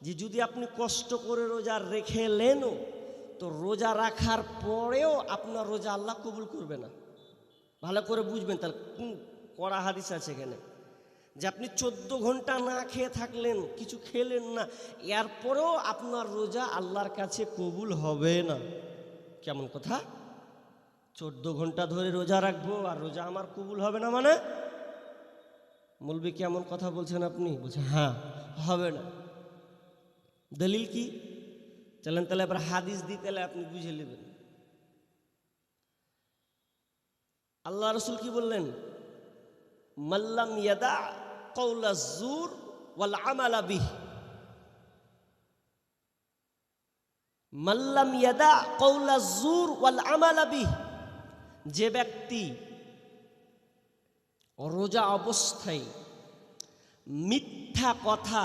যে যদি আপনি কষ্ট করে রোজা রেখে লেনও, তো রোজা রাখার পরেও আপনার রোজা আল্লাহ কবুল করবে না। ভালো করে বুঝবেন, তাহলে কোন কড়া হাদিস আছে এখানে, যে আপনি 14 ঘন্টা না খেয়ে থাকলেন, কিছু খেলেন না, এরপরেও আপনার রোজা আল্লাহর কাছে কবুল হবে না। কেমন কথা? 14 ঘন্টা ধরে রোজা রাখবো আর রোজা আমার কবুল হবে না মানে? মৌলবি কেমন কথা বলছেন আপনি? বলছেন হ্যাঁ, হবে না। দলিল কি? চলেন তাহলে এবার হাদিস দিতে আপনি বুঝে নেবেন। আল্লাহ রসুল কি বললেন? মাল্লাম ইয়াদা কওলা যুর ওয়াল আমালা বিহ, মাল্লাম ইয়াদা কওলা যুর ওয়াল আমালা বিহ, যে ব্যক্তি রোজা অবস্থায় মিথ্যা কথা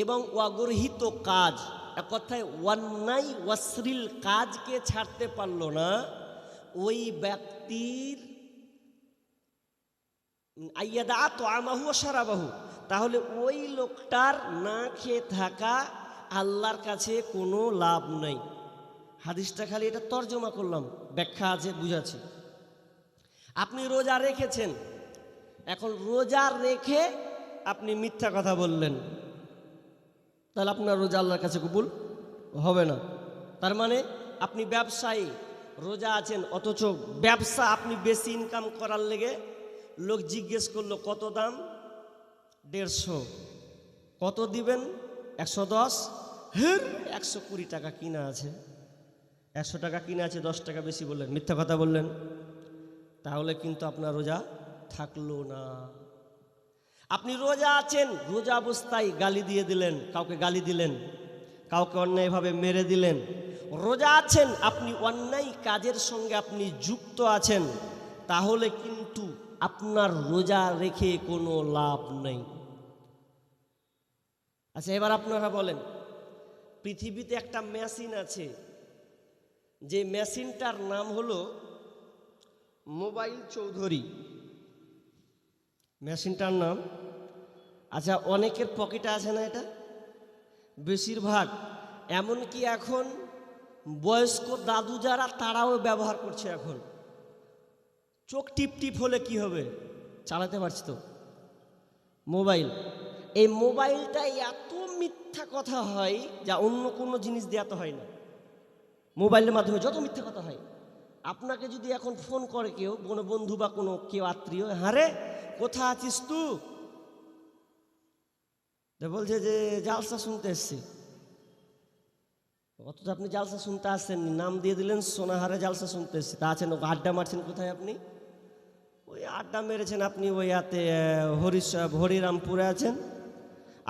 এবং অগর্হিত কাজ, এক কথায় অন্যায় অশ্লীল কাজকে ছাড়তে পারল না, ওই ব্যক্তির আইয়াদা তাআমাহু ওয়া শারাবাহু, তাহলে ওই লোকটার না খেয়ে থাকা আল্লাহর কাছে কোনো লাভ নেই। হাদিসটা খালি এটা তর্জমা করলাম, ব্যাখ্যা আছে, বুঝাচ্ছি। আপনি রোজা রেখেছেন, এখন রোজা রেখে আপনি মিথ্যা কথা বললেন, তাহলে আপনার রোজা আল্লাহর কাছে কবুল হবে না। তার মানে আপনি ব্যবসায়ী, রোজা আছেন, অথচ ব্যবসা আপনি বেশি ইনকাম করার লেগে লোক জিজ্ঞেস করলো কত দাম, 150, কত দিবেন, 110, হ্যাঁ 120 টাকা কিনা আছে, 100 টাকা কিনা আছে, 10 টাকা বেশি বললেন, মিথ্যা কথা বললেন, তাহলে কিন্তু আপনার রোজা থাকলো না। আপনি রোজা আছেন, রোজা অবস্থায় গালি দিয়ে দিলেন, কাউকে গালি দিলেন, কাউকে অন্যায়ভাবে মেরে দিলেন, রোজা আছেন, আপনি অন্যায় কাজের সঙ্গে আপনি যুক্ত আছেন, তাহলে কিন্তু আপনার রোজা রেখে কোনো লাভ নেই। আচ্ছা, এবার আপনারা বলেন, পৃথিবীতে একটা মেশিন আছে, যে মেশিনটার নাম হলো মোবাইল চৌধুরী, মেশিনটার নাম। আচ্ছা, অনেকের পকেটে আছে না এটা? বেশিরভাগ, এমনকি এখন বয়স্ক দাদু যারা, তারাও ব্যবহার করছে। এখন চোখ টিপ টিপ হলে কি হবে? চালাতে পারছি তো মোবাইল। এই মোবাইলটা এত মিথ্যা কথা হয় যা অন্য কোনো জিনিস দিয়ে এত হয় না। মোবাইলের মাধ্যমে যত মিথ্যা কথা হয়, আপনাকে যদি এখন ফোন করে কেউ, কোনো বন্ধু বা কোনো কেউ আত্মীয়, হ্যাঁ রে কোথা আছিস তুই, বলছে যে জালসা শুনতে এসছি, অথচ আপনি জালসা শুনতে আসছেননি, নাম দিয়ে দিলেন সোনাহারে জালসা শুনতে এসছি। তা আছেন আড্ডা মারছেন কোথায়? আপনি ওই আড্ডা মেরেছেন, আপনি ওই হাতে হরিরামপুরে আছেন,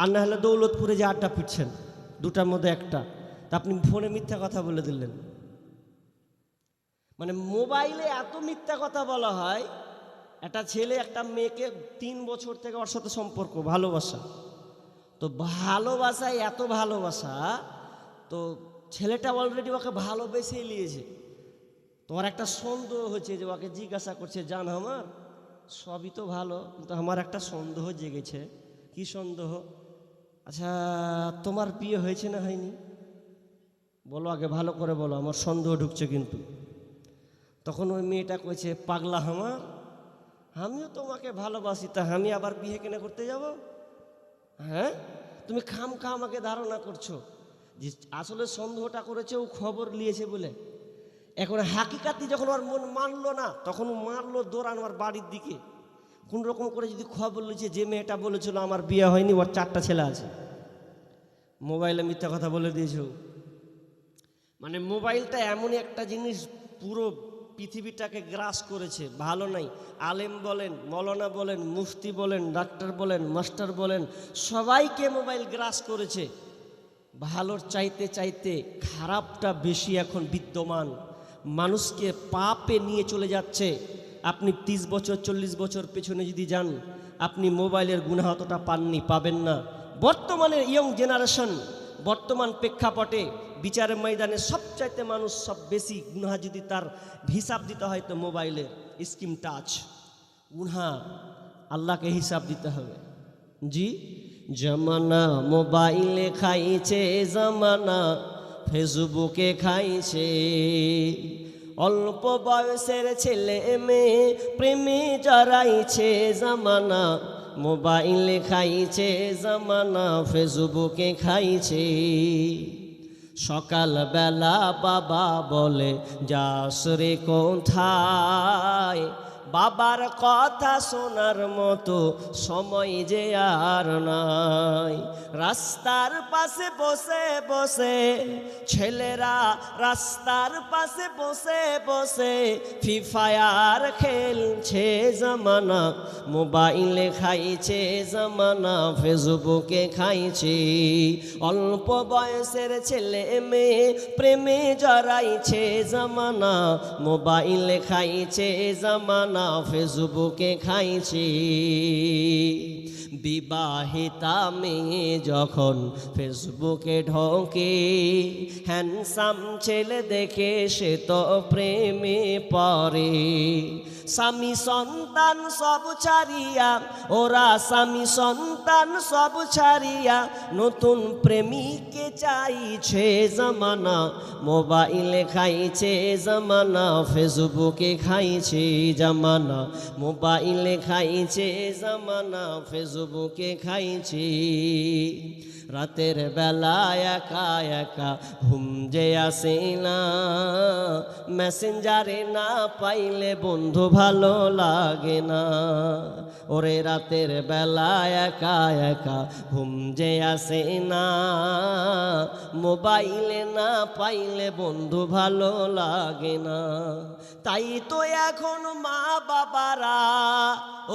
আর না হলে দৌলতপুরে যে আড্ডা পিটছেন, দুটার মধ্যে একটা। তা আপনি ফোনে মিথ্যা কথা বলে দিলেন। মানে মোবাইলে এত মিথ্যা কথা বলা হয়। একটা ছেলে একটা মেয়েকে 3 বছর থেকে ওর সাথে সম্পর্ক, ভালোবাসা, তো ভালোবাসায় এত ভালোবাসা, তো ছেলেটা অলরেডি ওকে ভালোবেসেই নিয়েছে। তোমার একটা সন্দেহ হচ্ছে, যে ওকে জিজ্ঞাসা করছে, জান আমার সবই তো ভালো, কিন্তু আমার একটা সন্দেহ জেগেছে। কি সন্দেহ? আচ্ছা, তোমার বিয়ে হয়েছে না হয়নি? বলো আগে, ভালো করে বলো, আমার সন্দেহ ঢুকছে কিন্তু। তখন ওই মেয়েটা কইছে, পাগলা আমার, আমিও তোমাকে ভালোবাসি, তা আমি আবার বিয়ে কেনা করতে যাব? হ্যাঁ, তুমি খামখা আমাকে ধারণা করছো যে আসলে সন্দেহটা করেছে ও খবর নিয়েছে বলে। এখন হাকিকাতি যখন ওর মন মানলো না, তখন মারলো দৌড়ান ওর বাড়ির দিকে। কোন রকম করে যদি খবর লিয়েছে, যে মেয়েটা বলেছিল আমার বিয়ে হয়নি, ওর 4টা ছেলে আছে, মোবাইলে মিথ্যা কথা বলে দিয়েছে। মানে মোবাইলটা এমনই একটা জিনিস, পুরো পৃথিবীটাকে গ্রাস করেছে। ভালো নাই, আলেম বলেন, মৌলানা বলেন, মুফতি বলেন, ডাক্তার বলেন, মাস্টার বলেন, সবাইকে মোবাইল গ্রাস করেছে। ভালোর চাইতে চাইতে খারাপটা বেশি এখন বিদ্যমান, মানুষকে পাপে নিয়ে চলে যাচ্ছে। আপনি 30 বছর 40 বছর পেছনে যদি যান, আপনি মোবাইলের গুনাহ অতটা পাননি, পাবেন না। বর্তমানের ইয়ং জেনারেশন, বর্তমান প্রেক্ষাপটে বিচারের ময়দানে সবচাইতে মানুষ সব বেশি গুনাহ যদি তার হিসাব দিতে হয়, তো মোবাইলের স্ক্রিন টাচ গুনাহ, আল্লাহকে হিসাব দিতে হবে। জি, জামানা মোবাইলে খাইছে, জামানা ফেসবুকে খাইছে। অল্প বয়সের ছেলে মেয়ে প্রেমে জড়াইছে, জামানা মোবাইলে খাইছে, জামানা ফেসবুকে খাইছে। সকালবেলা বাবা বলে যাস রে কোথায়, বাবার কথা শোনার মতো সময় যে আর নাই। রাস্তার পাশে বসে বসে ছেলেরা, রাস্তার পাশে বসে বসে ফ্রি ফায়ার খেলছে, জামানা মোবাইলে খাইছে, জামানা ফেসবুকে খাইছে। অল্প বয়সের ছেলে মেয়ে প্রেমে জড়াইছে, জামানা মোবাইলে খাইছে, জামানা ফেসবুকে খাইছে। বিবাহিতা মেয়ে যখন ফেসবুকে ঢোকে, হ্যান্ডসাম ছেলে দেখে সে তো প্রেমে পড়ে। স্বামী সন্তান সব ছাড়িয়া, ওরা স্বামী সন্তান সব ছাড়িয়া নতুন প্রেমিককে চাইছে, জামানা মোবাইলে খাইছে, জামানা ফেসবুকে খাইছে। জামানা মোবাইলে খাইছে, জামানা ফেসবুকে খাইছে। রাতের বেলা একা একা ঘুম যে আসে না, মেসেঞ্জারে না পাইলে বন্ধু ভালো লাগে না। ওরে রাতের বেলা একা একা ঘুম যে আসে না, মোবাইলে না পাইলে বন্ধু ভালো লাগে না। তাই তো এখন মা বাবারা,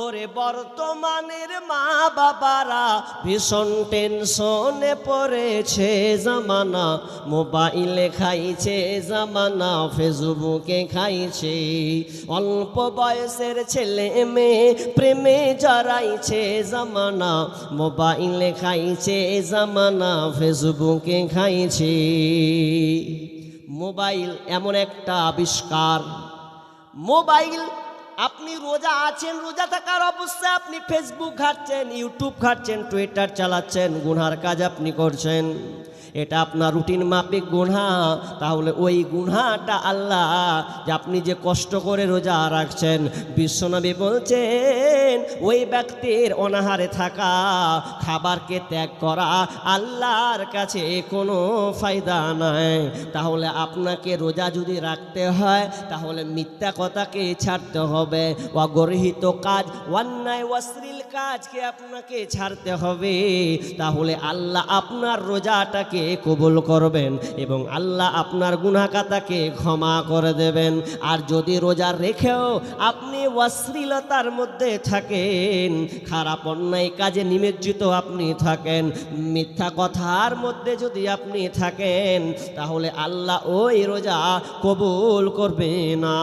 ওরে বর্তমানের মা বাবারা ভীষণ টেনশনে পড়েছে, জামানা মোবাইলে খাইছে, জামানা ফেসবুকে খাইছে। অল্প বয়সের ছেলে মেয়ে প্রেমে জড়াইছে, জামানা মোবাইলে খাইছে, জামানা ফেসবুকে খাইছে। মোবাইল এমন একটা আবিষ্কার, মোবাইল আপনি রোজা আছেন, রোজা থাকার অবস্থায় আপনি ফেসবুক ঘাঁটছেন, ইউটিউব ঘাঁটছেন, টুইটার চালাচ্ছেন, গুনহার কাজ আপনি করছেন, এটা আপনার রুটিন মাফিক গুনহা। তাহলে ওই গুনহাটা আল্লাহ, যে আপনি যে কষ্ট করে রোজা রাখছেন, বিশ্বনবী বলছেন ওই ব্যক্তির অনাহারে থাকা, খাবারকে ত্যাগ করা আল্লাহর কাছে কোনো ফায়দা নাই। তাহলে আপনাকে রোজা যদি রাখতে হয়, তাহলে মিথ্যা কথাকে ছাড়তে হবে, অগর্হিত কাজ, অন্যায় অশ্লীল কাজকে আপনাকে ছাড়তে হবে। তাহলে আল্লাহ আপনার রোজাটাকে কবুল করবেন এবং আল্লাহ আপনার গুনাহ খাতাকে ক্ষমা করে দেবেন। আর যদি রোজা রেখেও আপনি অশ্লীলতার মধ্যে থাকেন, খারাপ অন্যায় কাজে নিমজ্জিত আপনি থাকেন, মিথ্যা কথার মধ্যে যদি আপনি থাকেন, তাহলে আল্লাহ ওই রোজা কবুল করবে না।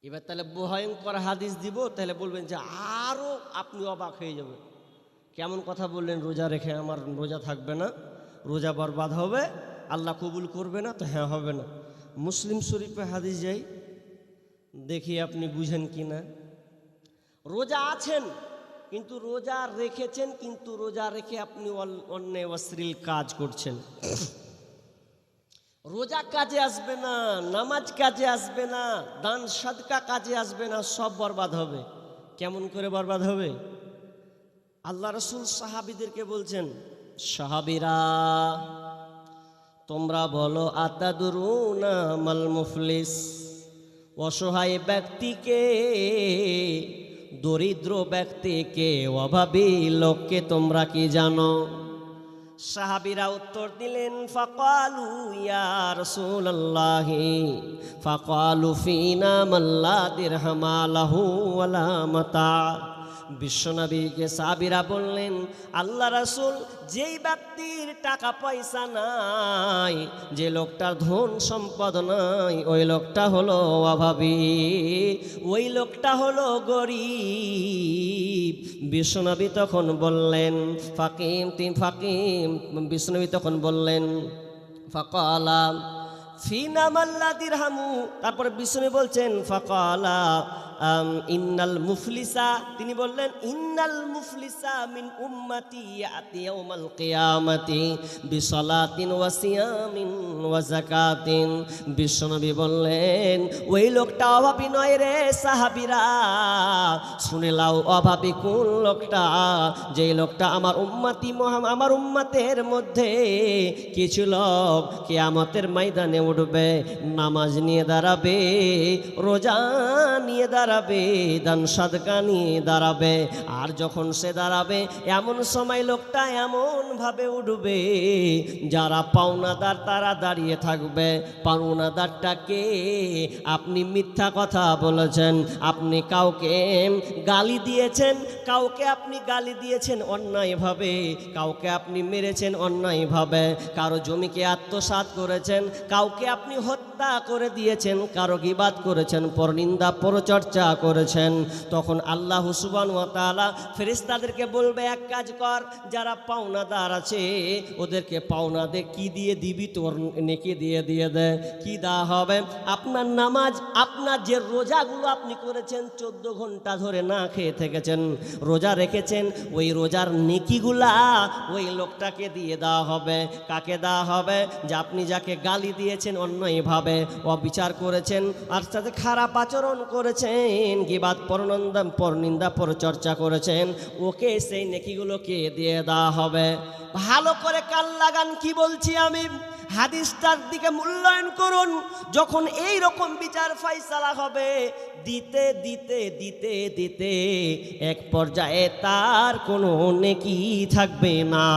এবার তাহলে ভয়ঙ্কর হাদিস দিব, তাহলে বলবেন যে আরও আপনি অবাক হয়ে যাবেন, কেমন কথা বললেন, রোজা রেখে আমার রোজা থাকবে না, রোজা বরবাদ হবে, আল্লাহ কবুল করবে না। তো হ্যাঁ, হবে না। মুসলিম শরীফে হাদিস যাই, দেখি আপনি বুঝেন কি না। রোজা আছেন কিন্তু রোজা রেখেছেন, কিন্তু রোজা রেখে আপনি অন্যায় অশ্লীল কাজ করছেন। রোজা কাজে আসবে না, নামাজ কাজে আসবে না, দান সাদকা কাজে আসবে না, সব বরবাদ হবে। কেমন করে বরবাদ হবে? আল্লাহ রসুল সাহাবীদেরকে বলছেন, সাহাবীরা তোমরা বলো আতাদুরুনা মাল মুফলিস, অসহায় ব্যক্তিকে, দরিদ্র ব্যক্তিকে, অভাবী লোককে তোমরা কি জানো? সাহাবীরা উত্তর দিলেন, ফাকালু ইয়া রাসূলুল্লাহি, ফাকালু ফিনা মাল্লা দিরহামা লাহু ওয়ালা মাতা। বিশ্বনবীকে সাহাবীরা বললেন, আল্লাহ রাসূল, যেই ব্যক্তির টাকা পয়সা নাই, যে লোকটার ধন সম্পদ নাই, ওই লোকটা হলো অভাবী, ওই লোকটা হলো গরিব। বিশ্বনবী তখন বললেন, বিশ্বনবী তখন বললেন, ফাকালা ফিনা মাল্লা দিরহামু, তারপরে বিশ্বনবী বলছেন, ফাকালা ইন্নাল মুফলিসা, তিনি বললেন ইন্নাল মুফলিসা মিন উম্মতি ইয়াতি ইয়াউমাল কিয়ামাতি বিসালাতিন ওয়া সিয়ামিন ওয়া যাকাতিন। বিশ্বনবী বললেন ওই লোকটা অভাবী নয় রে সাহাবীরা, শুনে লাও অভাবী কোন লোকটা, যেই লোকটা আমার উম্মতি আমার উম্মতের মধ্যে কিছু লোক কিয়ামতের ময়দানে উঠবে, নামাজ নিয়ে দাঁড়াবে, রোজা নিয়ে দাঁড়াবে, দান সাদকা নিয়ে দাঁড়াবে। আর যখন সে দাঁড়াবে এমন সময় লোকটা এমন ভাবে উঠবে যারা পাওনাদার তারা দাঁড়িয়ে থাকবে। পাওনাদারটাকে আপনি মিথ্যা কথা বলেছেন, আপনি কাউকে গালি দিয়েছেন, কাউকে আপনি গালি দিয়েছেন অন্যায়ভাবে, কাউকে আপনি মেরেছেন অন্যায়ভাবে, কারো জমিকে আত্মসাৎ করেছেন, কাউকে আপনি হত্যা করে দিয়েছেন, কারো গীবাত করেছেন, পরনিন্দা পরচর্চা করেছেন। তখন আল্লাহ সুবহানাহু ওয়া তাআলা ফেরেশতাদেরকে বলবে এক কাজ কর, যারা পাওনাদার আছে ওদেরকে পাওনা দে, কি দিয়ে দিবি তোর নেকি দিয়ে দিয়ে দে। কি দেওয়া হবে? আপনার নামাজ, আপনার যে রোজাগুলো আপনি করেছেন 14 ঘন্টা ধরে না খেয়ে থেকেছেন, রোজা রেখেছেন, ওই রোজার নেকিগুলা ওই লোকটাকে দিয়ে দেওয়া হবে। কাকে দেওয়া হবে? যে আপনি যাকে গালি দিয়েছেন অন্যায়ভাবে, অবিচার করেছেন, আর সাথে খারাপ আচরণ করেছেন, গীবাত পরনিন্দা পরচর্চা করেছেন, ওকে সেই নেকিগুলোকে দিয়ে দেওয়া হবে। ভালো করে কান লাগান কি বলছি আমি, হাদিসটার দিকে মূল্যায়ন করুন। যখন এই রকম বিচার ফয়সালা হবে, দিতে দিতে দিতে দিতে এক পর্যায়ে তার কোনো নেকি থাকবে না,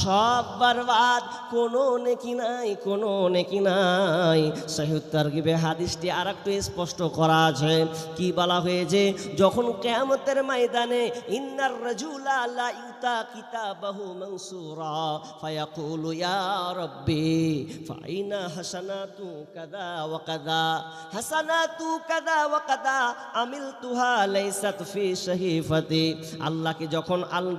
সব বরবাদ, কোনো নেকি নাই, কোনো নেকি নাই। সহিহ তারগিবে হাদিসটি আর একটু স্পষ্ট করা আছে। কি বলা হয়েছে? যখন কিয়ামতের ময়দানে ইন্নার রাজুলা লা ইউতা কিতাবাহু মানসুরা ফায়াকুলু ইয়া রাব্বি ফাইনা হাসানাতু কাযা ওয়া কাযা, হাসানাতু কাযা ওয়া কাযা আমিলতুহা লাইসাত ফি সহিফাতি। আল্লাহকে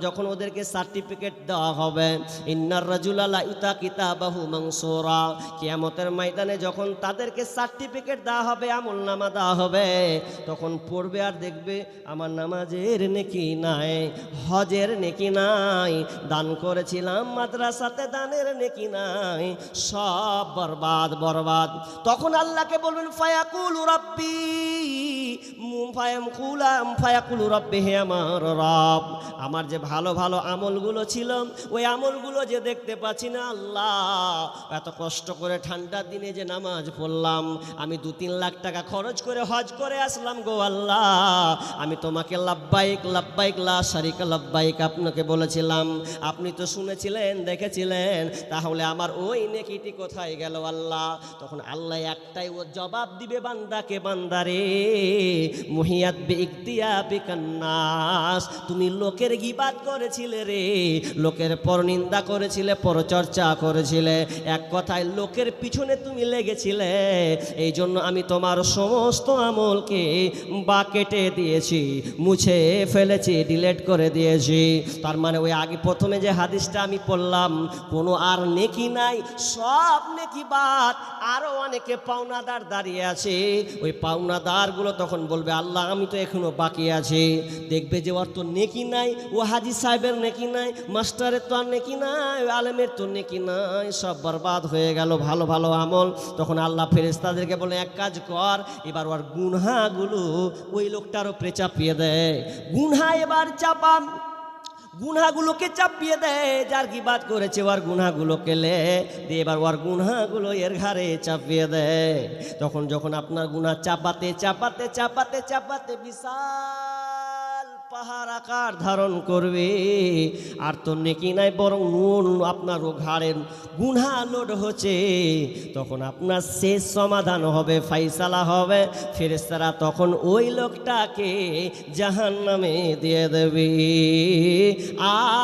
যখন ওদেরকে সার্টিফিকেট দেওয়া হবে, ইন্নার রাজুলা লা ইউতা কিতাবাহু মানসুরা, কিয়ামতের ময়দানে যখন তাদেরকে সার্টিফিকেট দেওয়া হবে, আমলনামা দেওয়া হবে, তখন পড়বে আর দেখবে আমার নামাজের নেকি নাই, হজের নেকি নাই, দান করেছিলাম মাদ্রাসাতে দানের নেকি নাই, সব বরবাদ বরবাদ। তখন আল্লাহকে বলবেন ফায়াকুলু রাব্বি, ফায়াকুলু রাব্বি, হে আমার রব, আমার যে ভালো ভালো আমলগুলো ছিল ওই আমলগুলো যে দেখতে পাচ্ছি না আল্লাহ, এত কষ্ট করে ঠান্ডার দিনে যে নামাজ পড়লাম, আমি 2-3 লাখ টাকা খরচ করে হজ করে আসলাম গো আল্লাহ, আমি তোমাকে লাব্বাইক লাব্বাইক লা শারিকা লাব্বাইক আপনাকে বলেছিলাম, আপনি তো শুনেছিলেন দেখেছিলেন, তাহলে আমার ওই নেকিটি কোথায় গেল আল্লাহ? তখন আল্লাহ একটাই ও জবাব দিবে বান্দাকে, বান্দারে মুহিয়াত বিইকতিয়াবিকান নাস, তুমি লোকের গীবাত করেছিলে রে, লোকের পরনিন্দা করেছিলে, পরচর্চা করেছিলে, এক কথায় লোকের পিছনে তুমি লেগেছিলে, এই জন্য আমি তোমার সমস্ত আমলকে কেটে দিয়েছি, মুছে ফেলেছি, ডিলিট করে দিয়েছি। তার মানে ওই আগে প্রথমে যে হাদিসটা আমি পড়লাম, কোনো আর নেকি নাই, সব নেকি বাদ। আরও অনেকে পাওনাদার দাঁড়িয়ে আছে, ওই পাওনাদারগুলো তখন বলবে আল্লাহ আমি তো এখনো বাকি আছি। দেখবে যে ওর তো নেকি নাই, ও হাজি সাহেবের নেকি নাই, মাস্টারের তো আর নেকি নাই, আলেমের তো নেকি নাই, সব বরবাদ হয়ে গেল ভালো ভালো আমল। তখন আল্লাহ ফেরেশতাদেরকে বলে এক কাজ কর, এবার ওর গুনহাগুলো ওই লোকটার উপরে চাপিয়ে দেয়, গুনহা এবার চাপাম, গুনহাগুলোকে চাপিয়ে দেয়, যার গীবাত করেছে ওর গুনহাগুলোকে দিয়ে এবার ওর গুনহাগুলো এর ঘাড়ে চাপিয়ে দেয়। তখন যখন আপনার গুনহা চাপাতে চাপাতে চাপাতে চাপাতে বিশাল পাহাড় আকার ধারণ করবে, আর তো নেকি নাই, বরং নুন আপনার ও ঘাড়ের গুনহা লোড হচ্ছে, তখন আপনার শেষ সমাধান হবে, ফাইসালা হবে। ফেরেশতারা তখন ওই লোকটাকে জাহান্নামে দিয়ে দেবে,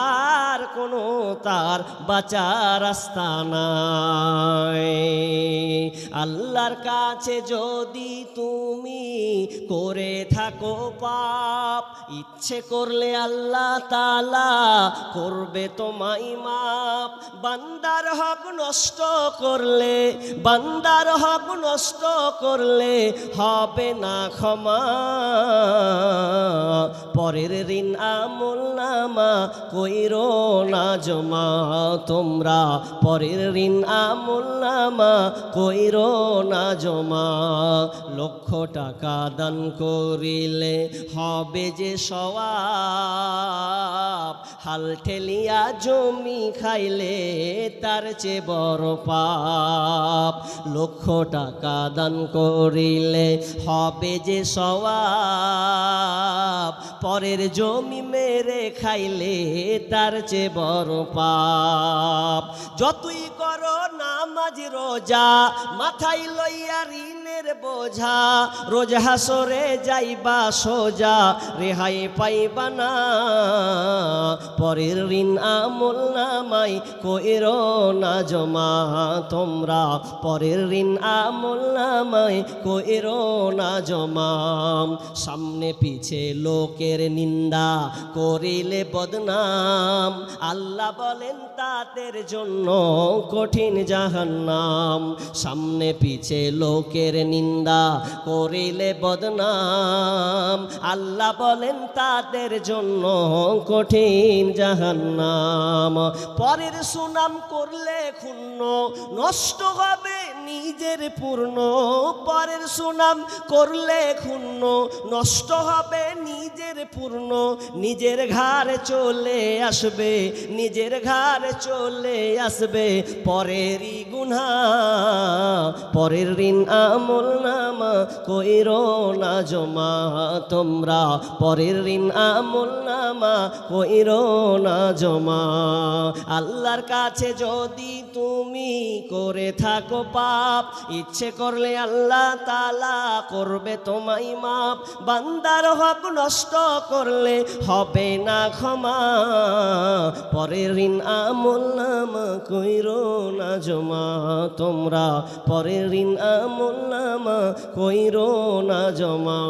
আর কোনো তার বাঁচার রাস্তা নাই। আল্লাহর কাছে যদি তুমি করে থাকো পাপ, ইচ্ছে করলে আল্লাহ তাআলা করবে তোমায় মাপ। বান্দার হক নষ্ট করলে, বান্দার হক নষ্ট করলে হবে না ক্ষমা। পরের ঋণ আমল নামা কইরো না জমা, তোমরা পরের ঋণ আমল নামা কইরো না জমা। লক্ষ টাকা দান করিলে হবে যে সওয়াব, হাল ঠেলিয়া জমি খাইলে তার চেয়ে বড় পাপ। লক্ষ টাকা দান করিলে হবে যে সওয়াব, পরের জমি মেরে খাইলে তার চেয়ে বড় পাপ। যতই করো নামাজ রোজা, মাথায় লইয়া ঋণের বোঝা, রোজ হাসরে যাইবা সোজা, রেহাই পাইবা না। পরের ঋণ আমল নামাই কইরো না জমা, তোমরা পরের ঋণ আমল নামাই কইরো না জমা। সামনে পিছে লোকের নিন্দা করিলে বদনাম, আল্লাহ বলেন তাদের জন্য কঠিন জাহান্নাম। সামনে পিছে লোকের নিন্দা করিলে বদনাম, আল্লাহ বলেন তাদের জন্য কঠিন জাহান্নাম। পরের সুনাম করলে ক্ষুণ্ণ, নষ্ট হবে নিজের পূর্ণ। পরের সুনাম করলে ক্ষুণ্ণ, নষ্ট হবে নিজের পূর্ণ। নিজের ঘাড়ে চলে আসবে, নিজের ঘাড়ে চলে আসবে পরেরই গুনাহ। পরের ঋণ আমল নামা কইরো না জমা, তোমরা পরের ঋণ আমল নামা কইরো না জমা। আল্লাহর কাছে যদি তুমি করে থাকো পাপ, ইচ্ছে করলে আল্লাহ তাআলা করবে তোমায় মাপ। বান্দার হক নষ্ট করলে হবে না ক্ষমা, পরের ঋণ আমল নামা কইরো না জমা, তোমরা পরের ঋণ আমল নামা কইরো না জমা।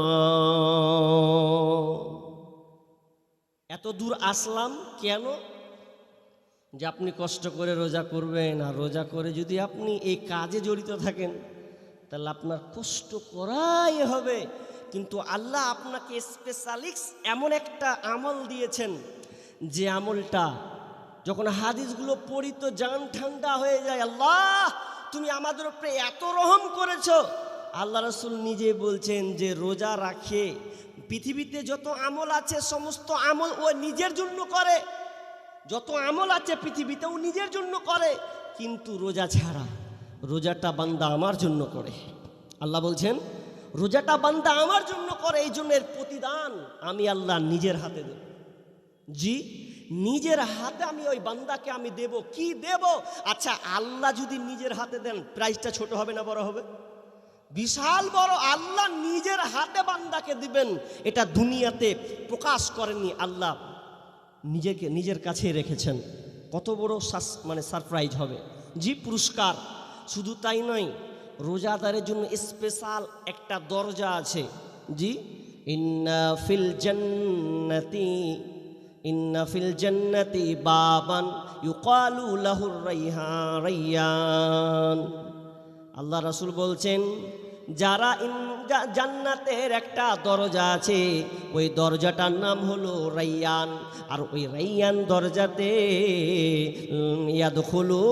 এত দূর আসলাম কেন? যে আপনি কষ্ট করে রোজা করবেন, আর রোজা করে যদি আপনি এই কাজে জড়িত থাকেন তাহলে আপনার কষ্ট করাই হবে। কিন্তু আল্লাহ আপনাকে স্পেশালিস্ট এমন একটা আমল দিয়েছেন, যে আমলটা যখন হাদিসগুলো পড়ি তো জান ঠান্ডা হয়ে যায়। আল্লাহ তুমি আমাদের উপরে এত রহম করেছো। আল্লাহ রাসূল নিজে বলছেন যে রোজা রাখে পৃথিবীতে যত আমল আছে সমস্ত আমল ও নিজের জন্য করে। যত আমল আছে পৃথিবীতে ও নিজের জন্য করে, কিন্তু রোজা ছাড়া, রোজাটা বান্দা আমার জন্য করে। আল্লাহ বলছেন রোজাটা বান্দা আমার জন্য করে, এই জন্য এর প্রতিদান আমি আল্লাহ নিজের হাতে দেব। জি, নিজের হাতে আমি ওই বান্দাকে আমি দেব। কি দেব? আচ্ছা, আল্লাহ যদি নিজের হাতে দেন প্রাইসটা ছোট হবে না বড় হবে? বিশাল বড়। আল্লাহ নিজের হাতে বান্দাকে দিবেন, এটা দুনিয়াতে প্রকাশ করেননি, আল্লাহ নিজেকে নিজের কাছে রেখেছেন। কত বড় মানে সারপ্রাইজ হবে। জি, পুরস্কার। শুধু তাই নয়, রোজাদারের জন্য স্পেশাল একটা দরজা আছে। জি, ইন্না ফিল জান্নাতি বাবান ইউকালু লাহুর রাইয়ান। আল্লাহ রাসূল বলছেন যারা জান্নাতের একটা দরজা আছে, ওই দরজাটার নাম হলো রাইয়ান। আর ওই রাইয়ান দরজাতে ইয়াদখুলু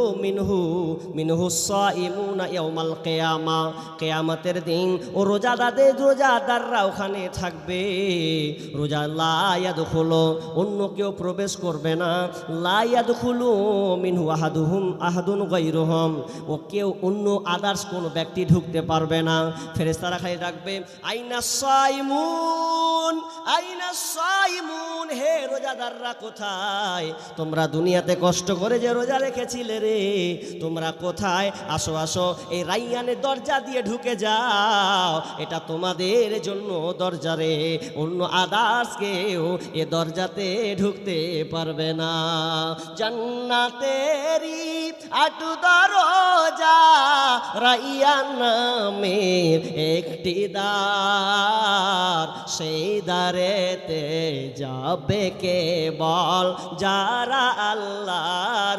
মিনহু সাইমুনা ইয়াউমাল কিয়ামা, কিয়ামতের দিন ও রোজাদাররা ওখানে থাকবে। রোজা লা ইয়াদখুলু, অন্য কেউ প্রবেশ করবে না। লা ইয়াদখুলু মিনহু আহাদুন গায়রুহুম, ও কেউ অন্য আদার্স কোনো ব্যক্তি ঢুকতে পারবে না। ফেরেশতারা খালি ডাকবে, আইনা সাইমুন, আইনা সাইমুন, হে রোজাদাররা কোথায়? তোমরা দুনিয়াতে কষ্ট করে যে রোজা রেখেছিলে রে, তোমরা কোথায়? আসো আসো, এই রাইয়ানের দরজা দিয়ে ঢুকে যাও, এটা তোমাদের জন্য দরজা রে, অন্য আদার্স কেউ এ দরজাতে ঢুকতে পারবে না। জান্নাতেরই 8 দরজা, রাইয়ান নামের একটি দ্বার, সেই দ্বারেতে যাবে কেবল যারা আল্লাহ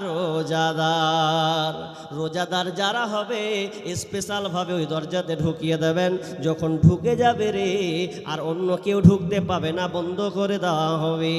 রোজাদার। রোজাদার যারা হবে স্পেশাল ভাবে ওই দরজাতে ঢুকিয়ে দেবেন। যখন ঢুকে যাবে রে, আর অন্য কেউ ঢুকতে পাবে না, বন্ধ করে দেওয়া হবে।